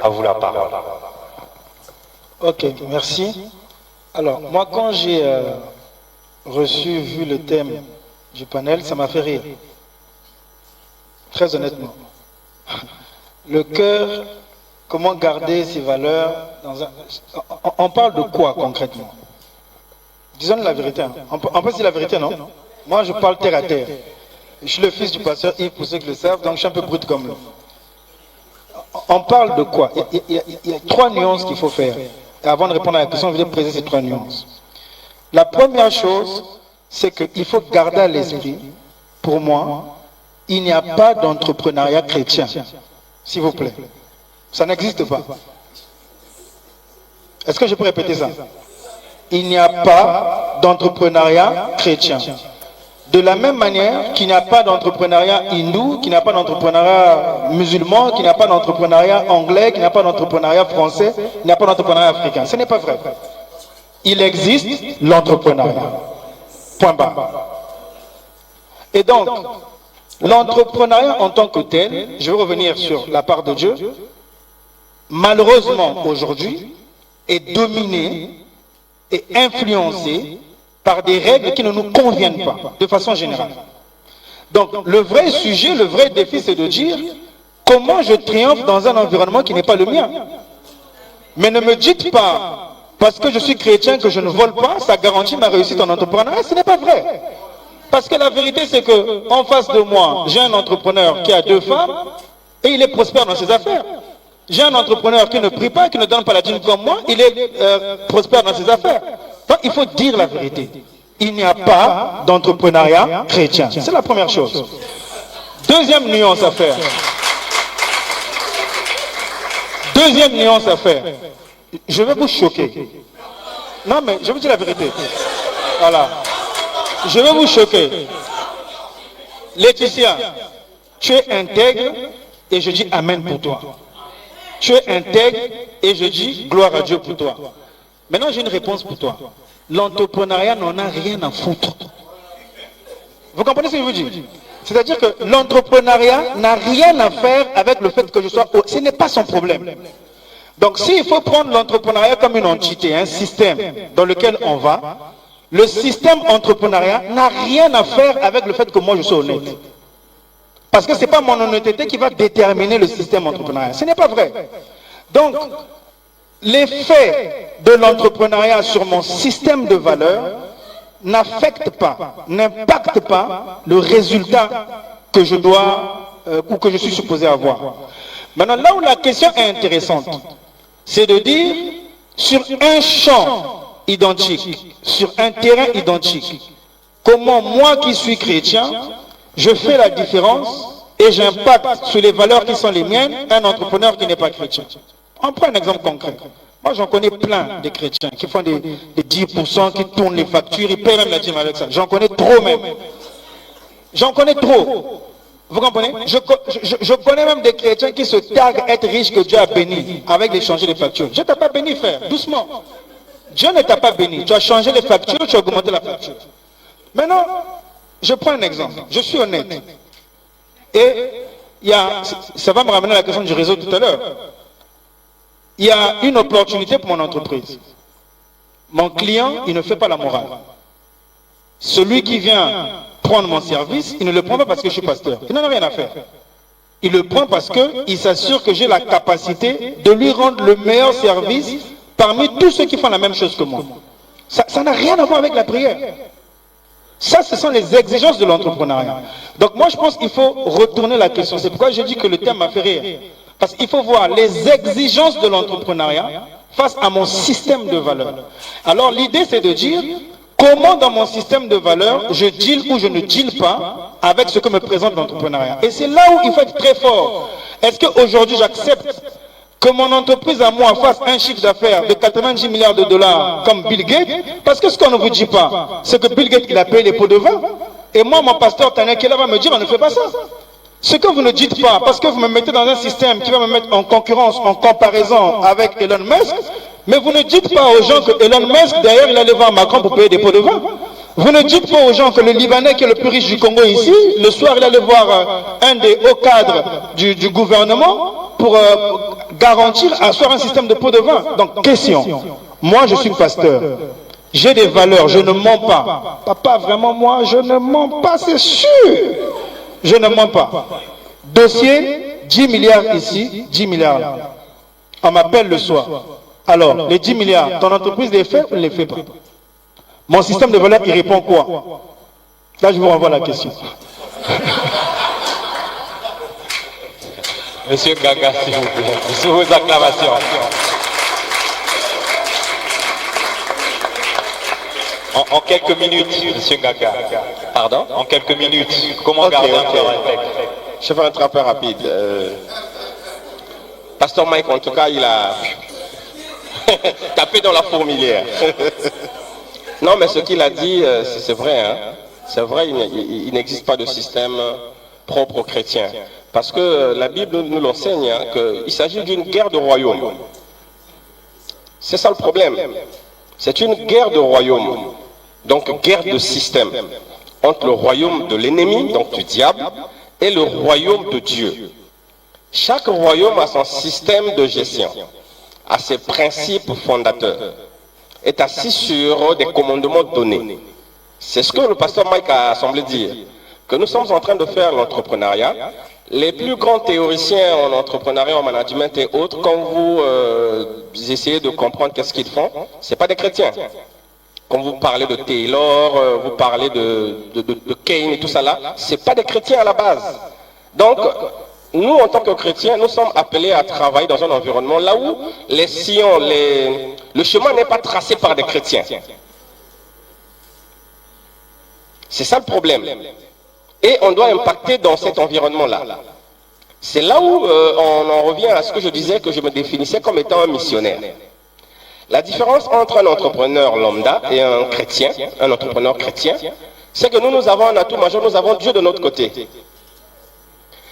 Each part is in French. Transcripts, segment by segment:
à vous la parole. Ok, merci. Alors, moi, quand j'ai vu le thème du panel, ça m'a fait rire. Très honnêtement. Le cœur, comment garder ses valeurs dans un... On parle de quoi concrètement? Disons la vérité. Hein. On peut dire la vérité, non? Moi, je parle terre à terre. Je suis le fils du pasteur Yves, pour ceux qui le savent, donc je suis un peu brut comme lui. On parle de quoi? Il y a trois nuances qu'il faut faire. Et avant de répondre à la question, je vais présenter ces trois nuances. La première chose, c'est qu'il faut garder à l'esprit, pour moi, il n'y a pas d'entrepreneuriat chrétien. S'il vous plaît. Ça n'existe pas. Est-ce que je peux répéter ça? Il n'y a pas d'entrepreneuriat chrétien. De la même manière qu'il n'y a pas d'entrepreneuriat hindou, qu'il n'y a pas d'entrepreneuriat musulman, qu'il n'y a pas d'entrepreneuriat anglais, qu'il n'y a pas d'entrepreneuriat français, qu'il n'y a pas d'entrepreneuriat africain. Ce n'est pas vrai. Il existe l'entrepreneuriat. Point barre. Et donc, l'entrepreneuriat en tant que tel, je vais revenir sur la part de Dieu, malheureusement aujourd'hui, est dominé et influencé par des règles qui ne nous conviennent pas, de façon générale. Donc, le vrai sujet, le vrai défi, c'est de dire comment je triomphe dans un environnement qui n'est pas le mien. Mais ne me dites pas, parce que je suis chrétien, que je ne vole pas, ça garantit ma réussite en entrepreneuriat. Ce n'est pas vrai. Parce que la vérité, c'est qu'en face de moi, j'ai un entrepreneur qui a 2 femmes et il est prospère dans ses affaires. J'ai un entrepreneur qui ne prie pas, qui ne donne pas la dîme comme moi, il est prospère dans ses affaires. Donc il faut dire la vérité. Il n'y a pas d'entrepreneuriat chrétien. C'est la première chose. Deuxième nuance à faire. Deuxième nuance à faire. Je vais vous choquer. Non mais je vous dis la vérité. Voilà. Je vais vous choquer. Laetitia, tu es intègre et je dis Amen pour toi. Tu es intègre et je dis gloire à Dieu pour toi. Maintenant, j'ai une réponse pour toi. L'entrepreneuriat n'en a rien à foutre. Vous comprenez ce que je vous dis? C'est-à-dire que l'entrepreneuriat n'a rien à faire avec le fait que je sois... Ce n'est pas son problème. Donc, s'il faut prendre l'entrepreneuriat comme une entité, un système dans lequel on va, le système entrepreneuriat n'a rien à faire avec le fait que moi je sois honnête. Parce que ce n'est pas mon honnêteté qui va déterminer le système entrepreneurial. Ce n'est pas vrai. Donc, l'effet de l'entrepreneuriat sur mon système de valeurs n'affecte pas, n'impacte pas le résultat que je dois ou que je suis supposé avoir. Maintenant, là où la question est intéressante, c'est de dire, sur un champ identique, sur un terrain identique, comment moi qui suis chrétien, je fais la différence et j'impacte sur les valeurs qui sont les miennes, un entrepreneur qui n'est pas chrétien. On prend un exemple concret. Moi, j'en connais plein de chrétiens qui font des 10%, qui tournent les factures, ils paient même la dîme avec ça. J'en connais trop même. J'en connais trop. Vous comprenez? Je connais même des chrétiens qui se targuent être riches que Dieu a béni avec d'échanger les factures. Dieu ne t'a pas béni, frère. Doucement. Dieu ne t'a pas béni. Tu as changé les factures, tu as augmenté la facture. Maintenant, je prends un exemple. Je suis honnête. Et ça va me ramener à la question du réseau tout à l'heure. Il y a une opportunité pour mon entreprise. Mon client, il ne fait pas la morale. Celui qui vient prendre mon service, il ne le prend pas parce que je suis pasteur. Il n'en a rien à faire. Il le prend parce qu'il s'assure que j'ai la capacité de lui rendre le meilleur service parmi tous ceux qui font la même chose que moi. Ça n'a rien à voir avec la prière. Ça, ce sont les exigences de l'entrepreneuriat. Donc moi, je pense qu'il faut retourner la question. C'est pourquoi je dis que le thème m'a fait rire. Parce qu'il faut voir les exigences de l'entrepreneuriat face à mon système de valeurs. Alors l'idée, c'est de dire comment dans mon système de valeurs, je deal ou je ne deal pas avec ce que me présente l'entrepreneuriat. Et c'est là où il faut être très fort. Est-ce qu'aujourd'hui, j'accepte que mon entreprise à moi fasse un chiffre d'affaires de 90 milliards de dollars comme Bill Gates? Parce que ce qu'on ne vous dit pas, c'est que Bill Gates, il a payé les pots de vin. Et moi, mon pasteur Tania Kela va me dire, on ne fait pas ça. Ce que vous ne dites pas, parce que vous me mettez dans un système qui va me mettre en concurrence, en comparaison avec Elon Musk, mais vous ne dites pas aux gens que Elon Musk, d'ailleurs, il allait voir Macron pour payer des pots de vin. Vous ne dites pas aux gens que le Libanais qui est le plus riche du Congo ici, le soir il allait voir un des hauts cadres du gouvernement pour garantir, asseoir un système de pots de vin. Donc, question. Moi, je suis pasteur. J'ai des valeurs, je ne mens pas. Papa, vraiment, moi, je ne mens pas, c'est sûr. Je ne mens pas. Dossier, 10 milliards ici, 10 milliards là. On m'appelle le soir. Alors, les 10 milliards, ton entreprise les fait ou ne les fait pas? Mon système de valeurs, il répond quoi? Là, je vous renvoie la question. Monsieur Gaga, s'il vous plaît, sous vos acclamations. En quelques minutes, Monsieur Gaga. Pardon? En quelques minutes, comment garder un peu respect? Je vais être un peu rapide. Pasteur Mike, en tout cas, il a tapé dans la fourmilière. Non, mais ce qu'il a dit, c'est vrai. Hein? C'est vrai, il n'existe pas de système propre aux chrétiens. Parce que la Bible nous l'enseigne, hein, qu'il s'agit d'une guerre de royaume. C'est ça le problème. C'est une guerre de royaume. Donc, guerre de système. Entre le royaume de l'ennemi, donc du diable, et le royaume de Dieu. Chaque royaume a son système de gestion, a ses principes fondateurs, est assis sur des commandements donnés. C'est ce que le pasteur Mike a semblé dire, que nous sommes en train de faire l'entrepreneuriat. Les plus grands théoriciens en entrepreneuriat, en management et autres, quand vous essayez de comprendre qu'est-ce qu'ils font, ce n'est pas des chrétiens. Quand vous parlez de Taylor, vous parlez de Keynes et tout ça là, ce n'est pas des chrétiens à la base. Donc, nous, en tant que chrétiens, nous sommes appelés à travailler dans un environnement là où les sillons, le chemin n'est pas tracé par des chrétiens. C'est ça le problème. Et on doit impacter dans cet environnement-là. C'est là où on en revient à ce que je disais, que je me définissais comme étant un missionnaire. La différence entre un entrepreneur lambda et un chrétien, un entrepreneur chrétien, c'est que nous avons un atout majeur, nous avons Dieu de notre côté.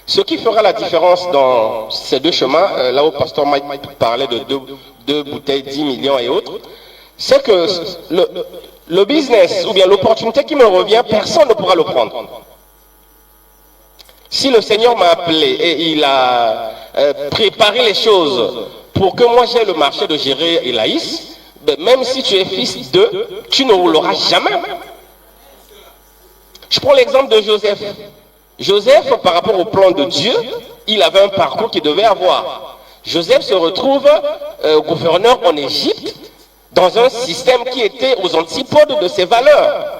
Ce qui fera la différence dans ces deux chemins, là où pasteur Mike parlait de deux bouteilles, 10 millions et autres, c'est que le business ou bien l'opportunité qui me revient, personne ne pourra le prendre. Si le Seigneur m'a appelé et il a préparé les choses pour que moi j'aie le marché de gérer Elaïs, ben même si tu es fils d'eux, tu ne l'auras jamais. Je prends l'exemple de Joseph. Joseph, par rapport au plan de Dieu, il avait un parcours qu'il devait avoir. Joseph se retrouve gouverneur en Égypte dans un système qui était aux antipodes de ses valeurs.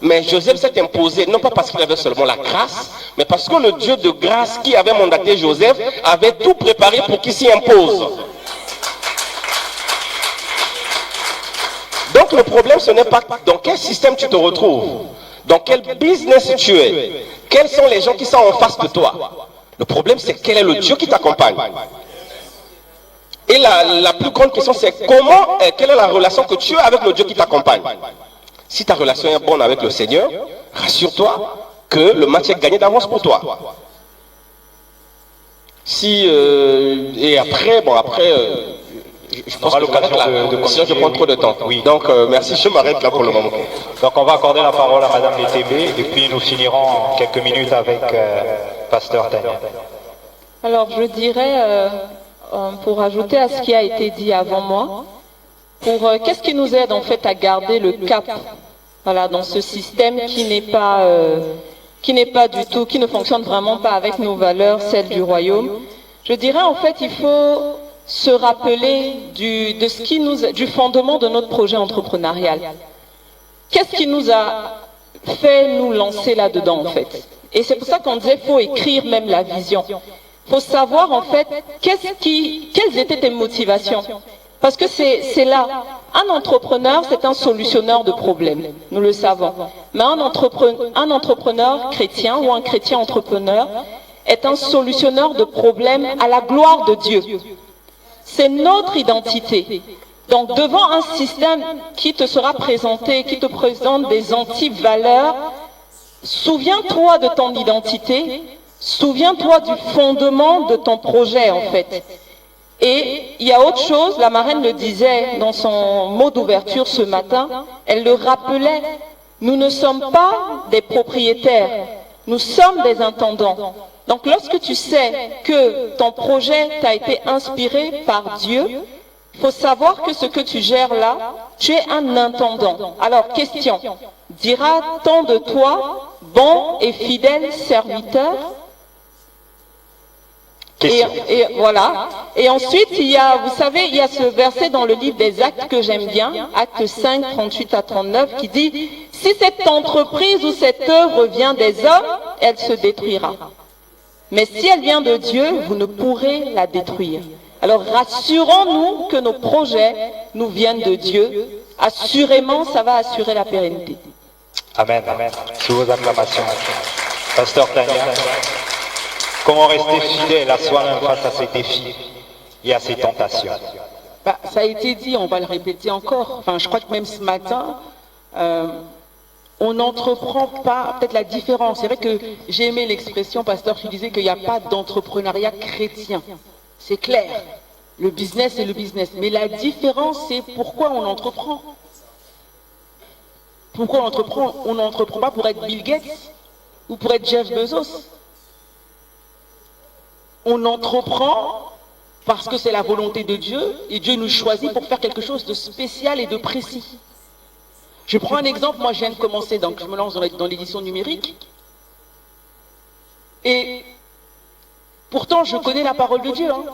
Mais Joseph s'est imposé, non pas parce qu'il avait seulement la grâce, mais parce que le Dieu de grâce qui avait mandaté Joseph avait tout préparé pour qu'il s'y impose. Donc le problème, ce n'est pas dans quel système tu te retrouves, dans quel business tu es, quels sont les gens qui sont en face de toi. Le problème, c'est quel est le Dieu qui t'accompagne. Et la plus grande question, c'est quelle est la relation que tu as avec le Dieu qui t'accompagne. Si ta relation est bonne avec le Seigneur, rassure-toi que le match est gagné d'avance pour toi. Si et après, je pense que je prends trop de temps. Oui. Donc merci, je m'arrête là pour le moment. Donc on va accorder la parole à Madame Létébé et puis nous finirons en quelques minutes avec Pasteur Tania. Alors je dirais, pour ajouter à ce qui a été dit avant moi, qu'est-ce qui nous aide en fait à garder le cap, voilà, dans ce système qui n'est pas du tout, qui ne fonctionne vraiment pas avec nos valeurs, celles du royaume. Je dirais en fait il faut se rappeler du fondement de notre projet entrepreneurial. Qu'est-ce qui nous a fait nous lancer là-dedans en fait? Et c'est pour ça qu'on disait qu'il faut écrire même la vision. Il faut savoir en fait quelles étaient tes motivations. Parce que c'est là, un entrepreneur, c'est un solutionneur de problèmes, nous le savons. Mais un entrepreneur chrétien ou un chrétien entrepreneur est un solutionneur de problèmes à la gloire de Dieu. C'est notre identité. Donc devant un système qui te sera présenté, qui te présente des anti-valeurs, souviens-toi de ton identité, souviens-toi du fondement de ton projet en fait. Et il y a autre chose, la marraine le disait dans son mot d'ouverture ce matin, elle le rappelait, Nous ne sommes pas des propriétaires, nous sommes des intendants. Donc lorsque tu sais que ton projet t'a été inspiré par Dieu, il faut savoir que ce que tu gères là, tu es un intendant. Alors question, dira-t-on de toi, bon et fidèle serviteur? Et voilà. Et ensuite, il y a, vous savez, il y a ce verset dans le livre des Actes que j'aime bien, Actes 5, 38 à 39, qui dit, si cette entreprise ou cette œuvre vient des hommes, elle se détruira. Mais si elle vient de Dieu, vous ne pourrez la détruire. Alors rassurons-nous que nos projets nous viennent de Dieu. Assurément, ça va assurer la pérennité. Amen. Amen. Sous vos acclamations. Pasteur Tania, comment rester fidèle à soi-même face à ces défis et à ces tentations? Ça a été dit, on va le répéter encore. Enfin, je crois que même ce matin, on n'entreprend pas, peut-être la différence. C'est vrai que j'ai aimé l'expression, pasteur, tu disais qu'il n'y a pas d'entrepreneuriat chrétien. C'est clair. Le business, c'est le business. Mais la différence, c'est pourquoi on entreprend. Pourquoi on entreprend? On n'entreprend pas pour être Bill Gates ou pour être Jeff Bezos. On entreprend parce que c'est la volonté de Dieu et Dieu nous choisit pour faire quelque chose de spécial et de précis. Je prends un exemple, moi je viens de commencer, donc je me lance dans l'édition numérique. Et pourtant je connais la parole de Dieu, hein.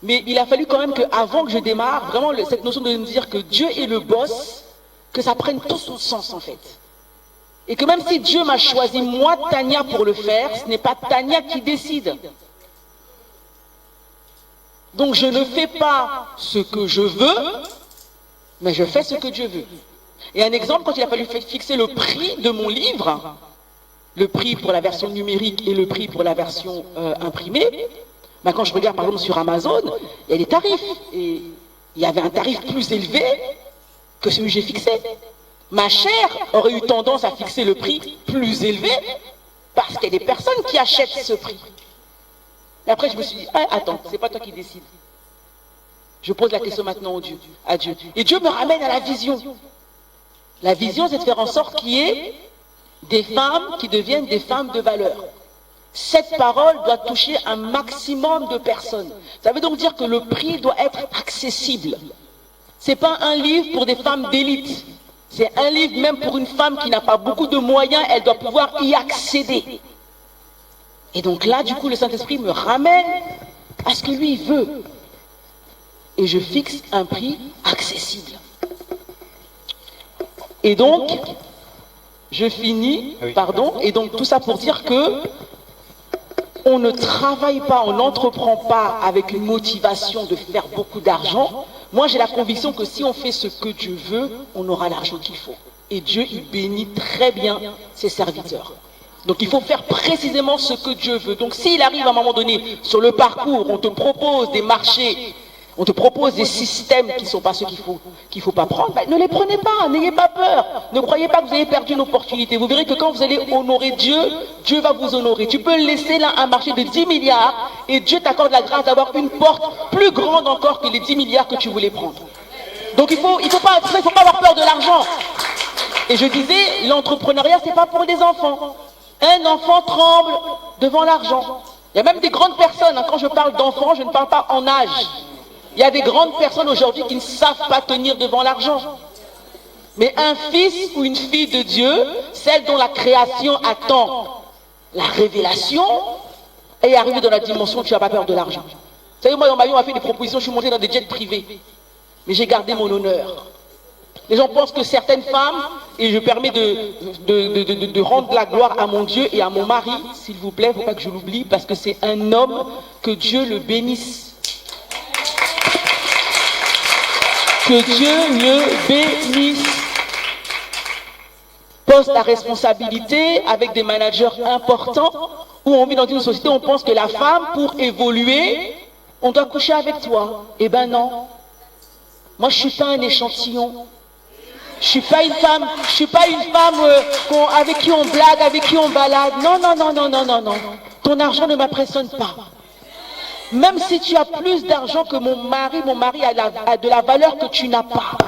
Mais il a fallu quand même qu'avant que je démarre, vraiment cette notion de me dire que Dieu est le boss, que ça prenne tout son sens en fait. Et que même si Dieu m'a choisi moi, Tania, pour le faire, ce n'est pas Tania qui décide. Donc je ne fais pas ce que je veux, mais je fais ce que Dieu veut. Et un exemple, quand il a fallu fixer le prix de mon livre, le prix pour la version numérique et le prix pour la version imprimée, quand je regarde par exemple sur Amazon, il y a des tarifs. Et il y avait un tarif plus élevé que celui que j'ai fixé. Ma chère aurait eu tendance à fixer le prix plus élevé parce qu'il y a des personnes qui achètent ce prix. Et après, je me suis dit, attends, c'est pas toi qui décides. Je pose la question maintenant à Dieu. Et Dieu me ramène à la vision. La vision, c'est de faire en sorte qu'il y ait des femmes qui deviennent des femmes de valeur. Cette parole doit toucher un maximum de personnes. Ça veut donc dire que le prix doit être accessible. Ce n'est pas un livre pour des femmes d'élite. C'est un livre même pour une femme qui n'a pas beaucoup de moyens, elle doit pouvoir y accéder. Et donc là, du coup, le Saint-Esprit me ramène à ce que lui veut. Et je fixe un prix accessible. Et donc, je finis, et donc tout ça pour dire que on ne travaille pas, on n'entreprend pas avec une motivation de faire beaucoup d'argent. Moi, j'ai la conviction que si on fait ce que Dieu veut, on aura l'argent qu'il faut. Et Dieu, il bénit très bien ses serviteurs. Donc il faut faire précisément ce que Dieu veut. Donc s'il arrive à un moment donné, sur le parcours, on te propose des marchés, on te propose des systèmes qui ne sont pas ceux qu'il faut pas prendre, ne les prenez pas, n'ayez pas peur. Ne croyez pas que vous avez perdu une opportunité. Vous verrez que quand vous allez honorer Dieu, Dieu va vous honorer. Tu peux laisser là un marché de 10 milliards et Dieu t'accorde la grâce d'avoir une porte plus grande encore que les 10 milliards que tu voulais prendre. Donc il faut pas avoir peur de l'argent. Et je disais, l'entrepreneuriat, c'est pas pour les enfants. Un enfant tremble devant l'argent. Il y a même des grandes personnes, quand je parle d'enfants, je ne parle pas en âge. Il y a des grandes personnes aujourd'hui qui ne savent pas tenir devant l'argent. Mais un fils ou une fille de Dieu, celle dont la création attend la révélation, est arrivée dans la dimension où tu n'as pas peur de l'argent. Vous savez, moi dans ma vie, on m'a fait des propositions, je suis monté dans des jets privés. Mais j'ai gardé mon honneur. Les gens pensent que certaines femmes, et je permets de rendre la gloire à mon Dieu et à mon mari, s'il vous plaît, il ne faut pas que je l'oublie, parce que c'est un homme, que Dieu le bénisse. Que Dieu le bénisse. Poste à responsabilité avec des managers importants, où on vit dans une société où on pense que la femme, pour évoluer, on doit coucher avec toi. Eh ben non. Moi, je ne suis pas un échantillon. Je suis pas une femme avec qui on blague, avec qui on balade. Non. Ton argent ne m'impressionne pas. Même si tu as plus d'argent que mon mari a de la valeur que tu n'as pas.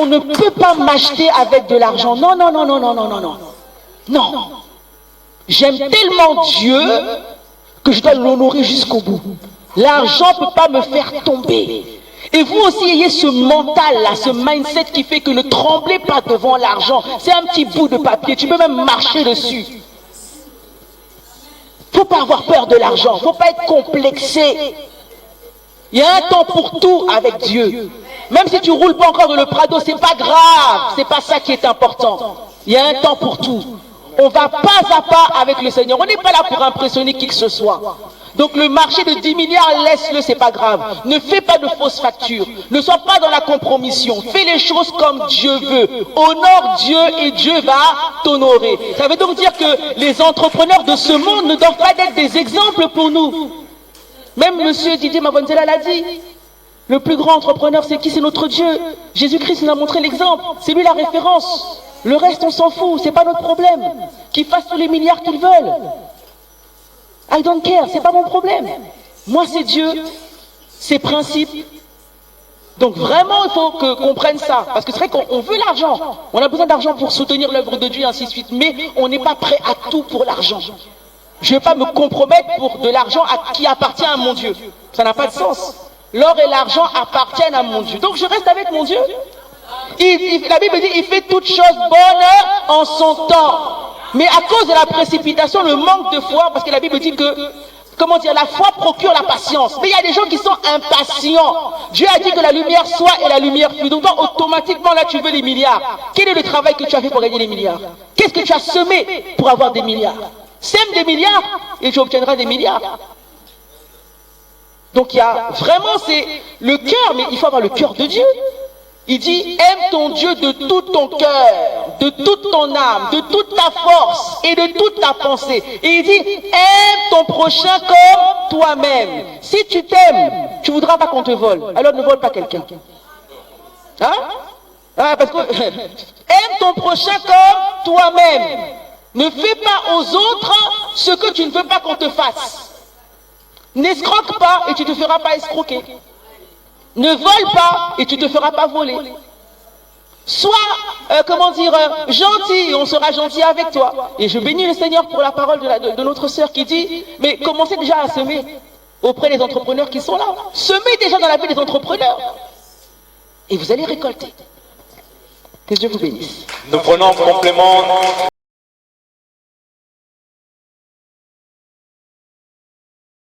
on ne peut pas m'acheter avec de l'argent. Non, non, non, non, non, non, non, non. Non. J'aime tellement Dieu que je dois l'honorer jusqu'au bout. L'argent ne peut pas me faire tomber. Et vous aussi ayez ce mental-là, ce mindset qui fait que ne tremblez pas devant l'argent. C'est un petit bout de papier, tu peux même marcher dessus. Faut pas avoir peur de l'argent, faut pas être complexé. Il y a un temps pour tout avec Dieu. Même si tu roules pas encore dans le Prado, c'est pas grave, c'est pas ça qui est important. Il y a un temps pour tout. On va pas à pas avec le Seigneur. On n'est pas là pour impressionner qui que ce soit. Donc le marché de 10 milliards, laisse-le, c'est pas grave. Ne fais pas de fausses factures. Ne sois pas dans la compromission. Fais les choses comme Dieu veut. Honore Dieu et Dieu va t'honorer. Ça veut donc dire que les entrepreneurs de ce monde ne doivent pas être des exemples pour nous. Même monsieur Didier Mabonzela l'a dit. Le plus grand entrepreneur, c'est qui? C'est notre Dieu. Jésus-Christ nous a montré l'exemple. C'est lui la référence. Le reste, on s'en fout. C'est pas notre problème. Qu'ils fassent tous les milliards qu'ils veulent. I don't care. C'est pas mon problème. Moi, c'est Dieu. Ses principes. Donc vraiment, il faut qu'on prenne ça. Parce que c'est vrai qu'on veut l'argent. On a besoin d'argent pour soutenir l'œuvre de Dieu, et ainsi de suite. Mais on n'est pas prêt à tout pour l'argent. Je ne vais pas me compromettre pour de l'argent qui appartient à mon Dieu. Ça n'a pas de sens. L'or et l'argent appartiennent à mon Dieu. Donc je reste avec mon Dieu. La Bible dit, il fait toutes choses bonnes en son temps. Mais à cause de la précipitation, le manque de foi, parce que la Bible dit que, comment dire, la foi procure la patience. Mais il y a des gens qui sont impatients. Dieu a dit que la lumière soit et la lumière fut. Donc toi, automatiquement, là, tu veux les milliards. Quel est le travail que tu as fait pour gagner les milliards? Qu'est-ce que tu as semé pour avoir des milliards? Sème des milliards et tu obtiendras des milliards. Donc il y a vraiment, c'est le cœur, mais il faut avoir le cœur de Dieu. Il dit, aime ton Dieu de tout ton cœur, de toute ton âme, de toute ta force et de toute ta pensée. Et il dit, aime ton prochain comme toi-même. Si tu t'aimes, tu voudras pas qu'on te vole. Alors ne vole pas quelqu'un. Hein? Parce que aime ton prochain comme toi-même. Ne fais pas aux autres ce que tu ne veux pas qu'on te fasse. N'escroque pas et tu ne te feras pas escroquer. Ne vole pas et tu ne te feras pas voler. Sois, gentil et on sera gentil avec toi. Et je bénis le Seigneur pour la parole de notre sœur qui dit, mais commencez déjà à semer auprès des entrepreneurs qui sont là. Semez déjà dans la vie des entrepreneurs. Et vous allez récolter. Que Dieu vous bénisse. Nous prenons en complément